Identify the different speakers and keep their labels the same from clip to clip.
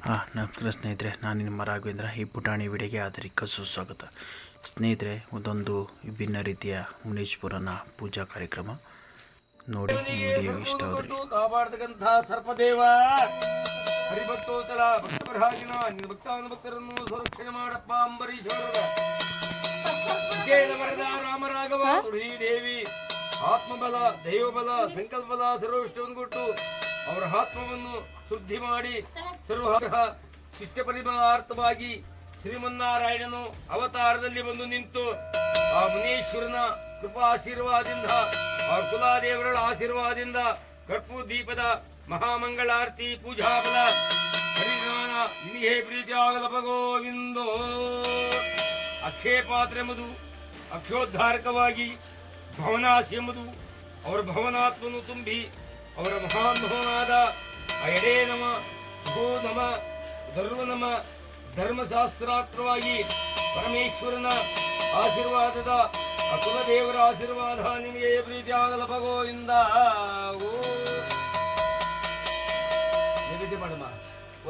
Speaker 1: ನಮಸ್ಕಾರ ಸ್ನೇಹಿತರೆ, ನಾನು ನಿಮ್ಮ ರಾಘವೇಂದ್ರ. ಈ ಪುಟಾಣಿ ವಿಡಿಯೋಗೆ ಆದರಿಕ ಸುಸ್ವಾಗತ. ಸ್ನೇಹಿತರೆ, ಒಂದೊಂದು ವಿಭಿನ್ನ ರೀತಿಯ ಮುನೀಶ್ವರನ ಪೂಜಾ ಕಾರ್ಯಕ್ರಮ ನೋಡಿ. ವಿಡಿಯೋ ಇಷ್ಟ ಆದರೆ
Speaker 2: ಕಾಪಾಡತಕ್ಕಂಥ ಸರ್ಪದೇವ ಹರಿಭಕ್ತೋತ್ತಲ ಭಕ್ತರಾಗಿನ ಭಕ್ತಾನುಭಕ್ತರನ್ನು ಸಂರಕ್ಷಣೆ ಮಾಡಪ್ಪ ಅಂಬರೀಶ್ವರ ವರದ ರಾಮರಾಘವ ತುಳಸಿ ದೇವಿ ಆತ್ಮಬಲ, ದೈವಬಲ, ಸಂಕಲ್ಪಬಲ ಸರ್ವವಿಷ್ಟವನ್ನು ಕೊಟ್ಟು ಅವರ ಆತ್ಮವನ್ನು ಶುದ್ಧಿ ಮಾಡಿ ಸರ್ವ ಶಿಷ್ಟ ಪರಿಬಲಾರ್ಥವಾಗಿ ಶ್ರೀಮನ್ನಾರಾಯಣನು ಅವತಾರದಲ್ಲಿ ಬಂದು ನಿಂತು ಆ ಮುನೀಶ್ವರನ ಕೃಪಾ ಆಶೀರ್ವಾದದಿಂದ, ಅವ್ರ ಕುಲಾದೇವರ ಆಶೀರ್ವಾದದಿಂದ ಕರ್ಪೂರ ದೀಪದ ಮಹಾಮಂಗಳಾರತಿ ಪೂಜಾ ಫಲ ಹರಿದಾನ ನಿಮಗೆ ಪ್ರೀತಿ ಆಗಲ ಭಗೋವಿಂದೋ. ಅಕ್ಷಯ ಪಾತ್ರೆ ಎಂಬುದು ಅಕ್ಷೋದ್ಧಾರಕವಾಗಿ ಭವನಾಶಿ ಎಂಬುದು ಅವರ ಭವನಾತ್ಮನು ತುಂಬಿ ಅವರ ಮಹಾನುಭವನಾದ ಎಡೆ ನಮ ಭೂ ನಮ ಧರ್ಮ ನಮ ಧರ್ಮಶಾಸ್ತ್ರಾತ್ರವಾಗಿ ಪರಮೇಶ್ವರನ ಆಶೀರ್ವಾದದ ಕುಲದೇವರ ಆಶೀರ್ವಾದ ನಿಮಗೆ ಪ್ರೀತಿ ಆಗಲ ಭಗೋವಿಂದ. ನಿವೇದ್ಯ ಮಾಡಮ್ಮ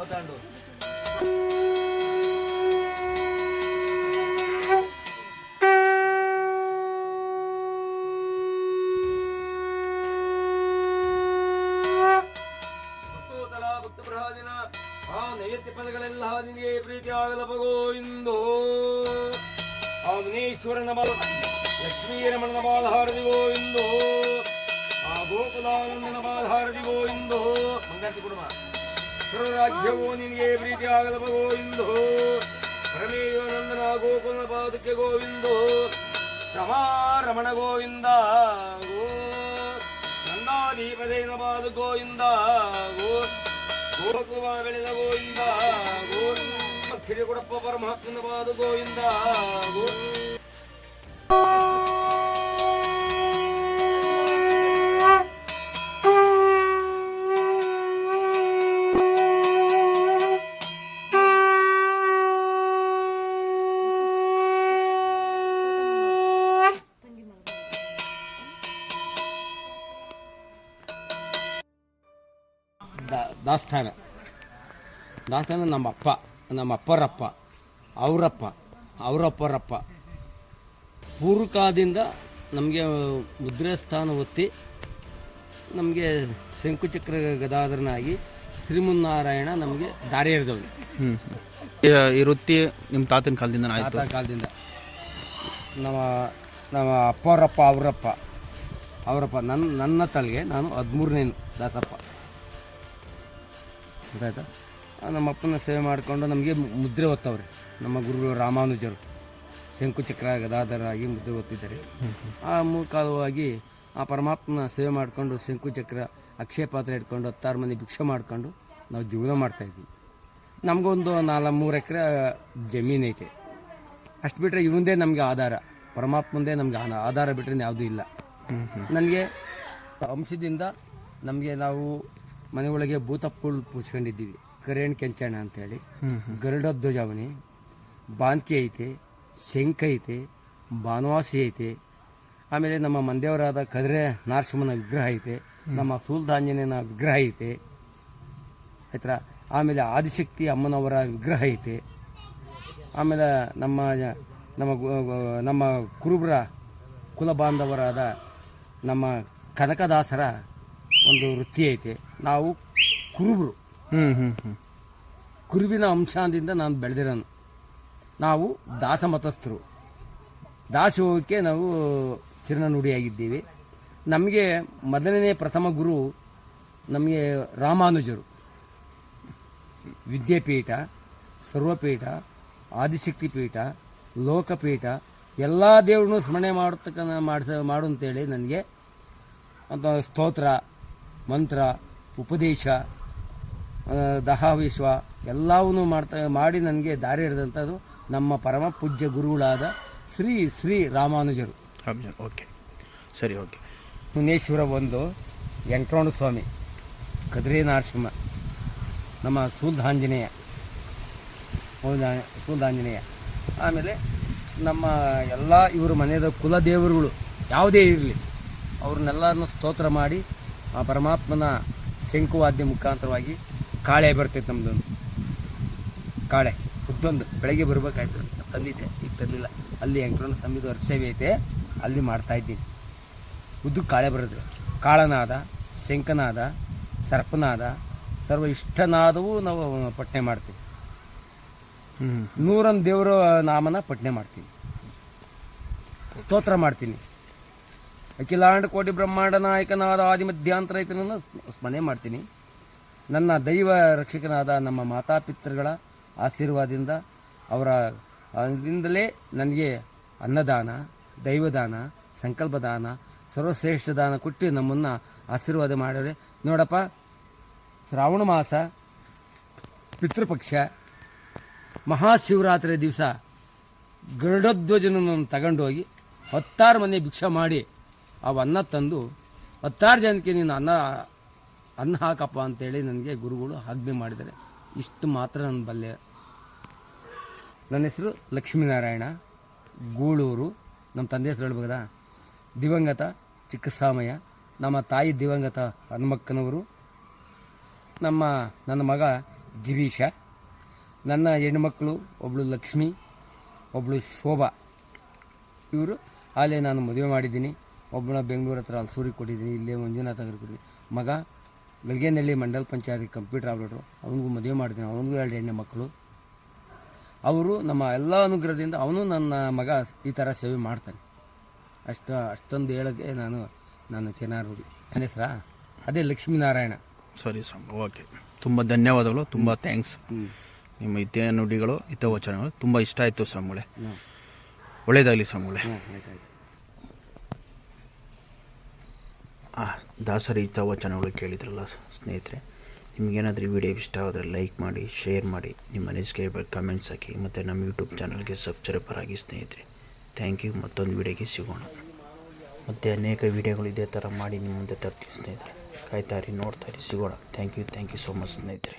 Speaker 2: ಓತಾಂಡು ನೈವೇದ್ಯ ಪದಗಳೆಲ್ಲ ನಿನಗೆ ಪ್ರೀತಿ ಆಗಲ ಭಗೋವಿಂದೋ. ಆ ಮುನೀಶ್ವರನ ಬಾಲ ಲಕ್ಷ್ಮೀರಮಣನ ಬಾಲಹಾರದಿ ಗೋವಿಂದೋ. ಆ ಗೋಕುಲಾನಂದನ ಬಾಲಹಾರದಿ ಗೋವಿಂದೋ. ಮಂಗಾತಿ ಕುಟುಂಬ ಸರ್ವರಾಜ್ಯವೋ ನಿನಗೆ ಪ್ರೀತಿ ಆಗಲ ಭಗೋವಿಂದೋ. ಪರಮೇಶ್ವರಾನಂದನ ಗೋಕುಲನ ಪಾದಕ್ಕೆ ಗೋವಿಂದೋ. ರಮಾರಮಣ ಗೋವಿಂದ ಗೋ. ನಂದಾದೀಪದೇನ ಪಾದ ಗೋವಿಂದ ಗೋ. ಗೋಕುಲ ಬೆಳೆದ ಗೋವಿಂದ ಗೋ. ಕೊಡಪ್ಪ ಪರಮಾತ್ಮನ ಪಾದ ಗೋವಿಂದ ಗೋ. ದಾಸ್ಥಾನ ನಮ್ಮ ಅಪ್ಪರಪ್ಪ, ಅವರಪ್ಪರಪ್ಪ ಪೂರ್ವಕಾಲದಿಂದ ನಮಗೆ ಮುದ್ರೆ ಸ್ಥಾನ ಒತ್ತಿ ನಮಗೆ ಶಂಕುಚಕ್ರ ಗದಾಧರನಾಗಿ ಶ್ರೀಮನ್ನಾರಾಯಣ ನಮಗೆ ದಾರಿ ಎರೆದವನು.
Speaker 1: ಈ ವೃತ್ತಿ ನಿಮ್ಮ ತಾತನ ಕಾಲದಿಂದ
Speaker 2: ನಮ್ಮ ಅವರಪ್ಪ ನನ್ನ ತಲೆಗೆ ನಾನು 13ನೇ ದಾಸಪ್ಪ. ಗೊತ್ತಾಯ್ತಾ? ನಮ್ಮ ಅಪ್ಪನ ಸೇವೆ ಮಾಡಿಕೊಂಡು ನಮಗೆ ಮುದ್ರೆ ಒತ್ತವ್ರೆ. ನಮ್ಮ ಗುರುಗಳು ರಾಮಾನುಜರು ಶಂಕುಚಕ್ರ ಗದಾಧರಾಗಿ ಮುದ್ರೆ ಒತ್ತಿದ್ದಾರೆ. ಆ ಮೂಲಕವಾಗಿ ಆ ಪರಮಾತ್ಮನ ಸೇವೆ ಮಾಡಿಕೊಂಡು ಶಂಕುಚಕ್ರ ಅಕ್ಷಯ ಪಾತ್ರೆ ಇಟ್ಕೊಂಡು 16 ಮಂದಿ ಭಿಕ್ಷೆ ಮಾಡಿಕೊಂಡು ನಾವು ಜೀವನ ಮಾಡ್ತಾಯಿದ್ವಿ. ನಮಗೊಂದು 3 ಎಕರೆ ಜಮೀನು ಐತೆ. ಅಷ್ಟು ಬಿಟ್ಟರೆ ಇವಂದೇ ನಮಗೆ ಆಧಾರ, ಪರಮಾತ್ಮಂದೇ ನಮಗೆ ಆಧಾರ ಬಿಟ್ಟರೆ ಯಾವುದೂ ಇಲ್ಲ. ನನಗೆ ಅಂಶದಿಂದ ನಮಗೆ ನಾವು ಮನೆಯೊಳಗೆ ಭೂತಪ್ಪಗಳು ಪೂಜ್ಕೊಂಡಿದ್ದೀವಿ. ಕರೇಣ್ ಕೆಂಚಣ್ಣ ಅಂತೇಳಿ, ಗರುಡ ಧ್ವಜಾವಣಿ, ಬಾನ್ಕಿ ಐತೆ, ಶಂಖ ಐತೆ, ಬಾನವಾಸಿ ಐತೆ. ಆಮೇಲೆ ನಮ್ಮ ಮಂದೇವರಾದ ಕದ್ರೆ ನರಸಿಂಹನ ವಿಗ್ರಹ ಐತೆ, ನಮ್ಮ ಸೂಲ್ದಾಂಜನೇಯನ ವಿಗ್ರಹ ಐತೆ ಆಯ್ತಾ. ಆಮೇಲೆ ಆದಿಶಕ್ತಿ ಅಮ್ಮನವರ ವಿಗ್ರಹ ಐತೆ. ಆಮೇಲೆ ನಮ್ಮ ಕುರುಬರ ಕುಲ ಬಾಂಧವರಾದ ನಮ್ಮ ಕನಕದಾಸರ ಒಂದು ವೃತ್ತಿ ಐತೆ. ನಾವು ಕುರುಬರು, ಕುರುಬಿನ ಅಂಶದಿಂದ ನಾನು ಬೆಳೆದಿರೋನು. ನಾವು ದಾಸ ಮತಸ್ಥರು, ದಾಸೋಹಕ್ಕೆ ನಾವು ಚಿರನುಡಿಯಾಗಿದ್ದೀವಿ. ನಮಗೆ ಮೊದಲನೇ ಪ್ರಥಮ ಗುರು ನಮಗೆ ರಾಮಾನುಜರು. ವಿದ್ಯಾಪೀಠ, ಸರ್ವಪೀಠ, ಆದಿಶಕ್ತಿ ಪೀಠ, ಲೋಕಪೀಠ ಎಲ್ಲ ದೇವ್ರನ್ನೂ ಸ್ಮರಣೆ ಮಾಡು ಅಂತೇಳಿ ನನಗೆ ಅಂತ ಸ್ತೋತ್ರ, ಮಂತ್ರ, ಉಪದೇಶ, ದಹಾವಿಶ್ವ ಎಲ್ಲವನ್ನೂ ಮಾಡಿ ನನಗೆ ದಾರಿ ಹಿಡಿದಂಥದ್ದು ನಮ್ಮ ಪರಮ ಪೂಜ್ಯ ಗುರುಗಳಾದ ಶ್ರೀ ರಾಮಾನುಜರು.
Speaker 1: ಓಕೆ, ಸರಿ, ಓಕೆ.
Speaker 2: ಮುನೇಶ್ವರ ಒಂದು ವೆಂಕಟರಮಣ ಸ್ವಾಮಿ, ಕದ್ರಿ ನರಸಿಂಹ, ನಮ್ಮ ಸೂಲ್ದಾಂಜನೇಯ. ಆಮೇಲೆ ನಮ್ಮ ಎಲ್ಲ ಇವರು ಮನೆಯ ಕುಲದೇವರುಗಳು ಯಾವುದೇ ಇರಲಿ ಅವ್ರನ್ನೆಲ್ಲರನ್ನು ಸ್ತೋತ್ರ ಮಾಡಿ ಆ ಪರಮಾತ್ಮನ ಶಂಕುವಾದ್ಯ ಮುಖಾಂತರವಾಗಿ ಕಾಳೆ ಬರ್ತೈತೆ ನಮ್ಮದೊಂದು. ಕಾಳೆ ಉದ್ದೊಂದು ಬೆಳಗ್ಗೆ ಬರಬೇಕಾಯ್ತು ತಂದಿದ್ದೆ, ಈಗ ತರಲಿಲ್ಲ. ಅಲ್ಲಿ ವೆಂಕಟರಮಣ ಸ್ವಾಮಿದು ವರ್ಷವೇ ಐತೆ, ಅಲ್ಲಿ ಮಾಡ್ತಾಯಿದ್ದೀನಿ. ಉದ್ದು ಕಾಳೆ ಬರೋದು. ಕಾಳನಾದ, ಶಂಖನಾದ, ಸರ್ಪನಾದ, ಸರ್ವ ಇಷ್ಟನಾದವು ನಾವು ಪಠನೆ ಮಾಡ್ತೀವಿ. 101 ದೇವರ ನಾಮನ ಪಠನೆ ಮಾಡ್ತೀನಿ, ಸ್ತೋತ್ರ ಮಾಡ್ತೀನಿ. ಅಖಿಲಾಂಡ ಕೋಟಿ ಬ್ರಹ್ಮಾಂಡ ನಾಯಕನಾದ ಆದಿ ಮಧ್ಯಾಂತರ ರೈತನನ್ನು ಸ್ಮರಣೆ ಮಾಡ್ತೀನಿ. ನನ್ನ ದೈವ ರಕ್ಷಕನಾದ ನಮ್ಮ ಮಾತಾಪಿತೃಗಳ ಆಶೀರ್ವಾದದಿಂದ ಅವರ ಅದರಿಂದಲೇ ನನಗೆ ಅನ್ನದಾನ, ದೈವದಾನ, ಸಂಕಲ್ಪದಾನ, ಸರ್ವಶ್ರೇಷ್ಠ ದಾನ ಕೊಟ್ಟು ನಮ್ಮನ್ನು ಆಶೀರ್ವಾದ ಮಾಡಿದ್ರೆ. ನೋಡಪ್ಪ, ಶ್ರಾವಣ ಮಾಸ ಪಿತೃಪಕ್ಷ ಮಹಾಶಿವರಾತ್ರಿ ದಿವಸ ಗರುಡಧ್ವಜನನ್ನು ತಗೊಂಡೋಗಿ 16 ಮನೆ ಭಿಕ್ಷೆ ಮಾಡಿ ಅನ್ನ ತಂದು 16 ಜನಕ್ಕೆ ನೀನು ಅನ್ನ ಹಾಕಪ್ಪ ಅಂತೇಳಿ ನನಗೆ ಗುರುಗಳು ಆಜ್ಞೆ ಮಾಡಿದ್ದಾರೆ. ಇಷ್ಟು ಮಾತ್ರ ನನ್ನ ಬಲ್ಲೆ. ನನ್ನ ಹೆಸರು ಲಕ್ಷ್ಮೀನಾರಾಯಣ, ಗೂಳೂರು. ನಮ್ಮ ತಂದೆ ಹೆಸರು ಹೇಳ್ಬೋದಾ? ದಿವಂಗತ ಚಿಕ್ಕಸ್ವಾಮಯ್ಯ. ನಮ್ಮ ತಾಯಿ ದಿವಂಗತ ಹನುಮಕ್ಕನವರು. ನನ್ನ ಮಗ ಗಿರೀಶ. ನನ್ನ ಹೆಣ್ಮಕ್ಳು ಒಬ್ಬಳು ಲಕ್ಷ್ಮಿ, ಒಬ್ಬಳು ಶೋಭಾ. ಇವರು ಅಲ್ಲೇ ನಾನು ಮದುವೆ ಮಾಡಿದ್ದೀನಿ. ಒಬ್ಬನ ಬೆಂಗಳೂರು ಹತ್ರ ಅಲ್ಸೂರಿಗೆ ಕೊಟ್ಟಿದ್ದೀನಿ, ಇಲ್ಲೇ ಮಂಜುನಾಥ ನಗರ ಕೊಟ್ಟಿದ್ದೀನಿ. ಮಗ ಗಳಿಗೆನಹಳ್ಳಿ ಮಂಡಲ್ ಪಂಚಾಯತಿ ಕಂಪ್ಯೂಟರ್ ಆಪ್ರೇಟ್ರು, ಅವನಿಗೂ ಮದುವೆ ಮಾಡಿದ್ದೀನಿ. ಅವನಿಗೂ 2 ಹೆಣ್ಣು ಮಕ್ಕಳು. ಅವರು ನಮ್ಮ ಎಲ್ಲ ಅನುಗ್ರಹದಿಂದ ಅವನು ನನ್ನ ಮಗ ಈ ಥರ ಸೇವೆ ಮಾಡ್ತಾನೆ. ಅಷ್ಟೊಂದು ಹೇಳೋಕ್ಕೆ ನಾನು ಚೆನ್ನಾಗಿ ನನ್ನ ಹೆಸರಾ ಅದೇ ಲಕ್ಷ್ಮೀನಾರಾಯಣ.
Speaker 1: ಸರಿ ಸ್ವಾಮಿ, ಓಕೆ. ತುಂಬ ಧನ್ಯವಾದಗಳು, ತುಂಬ ಥ್ಯಾಂಕ್ಸ್. ನಿಮ್ಮ ಹಿತ ನುಡಿಗಳು, ಹಿತವಚನಗಳು ತುಂಬ ಇಷ್ಟ ಆಯಿತು ಸ್ವಾಮಿಗಳೇ. ಒಳ್ಳೆಯದಾಗಲಿ ಸ್ವಾಮಿಗಳೇ. ದಾಸರ ಹಿತವಚನಗಳು ಕೇಳಿದ್ರಲ್ಲ ಸ್ನೇಹಿತರೆ. ನಿಮಗೇನಾದರೂ ಈ ವಿಡಿಯೋ ಇಷ್ಟ ಆದರೆ ಲೈಕ್ ಮಾಡಿ, ಶೇರ್ ಮಾಡಿ, ನಿಮ್ಮ ಅನಿಸಿಕೆ ಕಮೆಂಟ್ಸ್ ಹಾಕಿ, ಮತ್ತು ನಮ್ಮ ಯೂಟ್ಯೂಬ್ ಚಾನಲ್ಗೆ ಸಬ್ಸ್ಕ್ರೈಬರ್ ಆಗಿ ಸ್ನೇಹಿತರೆ. Thank you. ಮತ್ತೊಂದು ವಿಡಿಯೋಗೆ ಸಿಗೋಣ. ಮತ್ತು ಅನೇಕ ವಿಡಿಯೋಗಳು ಇದೇ ಥರ ಮಾಡಿ ನಿಮ್ಮ ಮುಂದೆ ತರ್ತೀನಿ ಸ್ನೇಹಿತರೆ. ಕಾಯ್ತಾರಿ, ನೋಡ್ತಾರಿ, ಸಿಗೋಣ. ಥ್ಯಾಂಕ್ ಯು ಸೋ ಮಚ್ ಸ್ನೇಹಿತರೆ.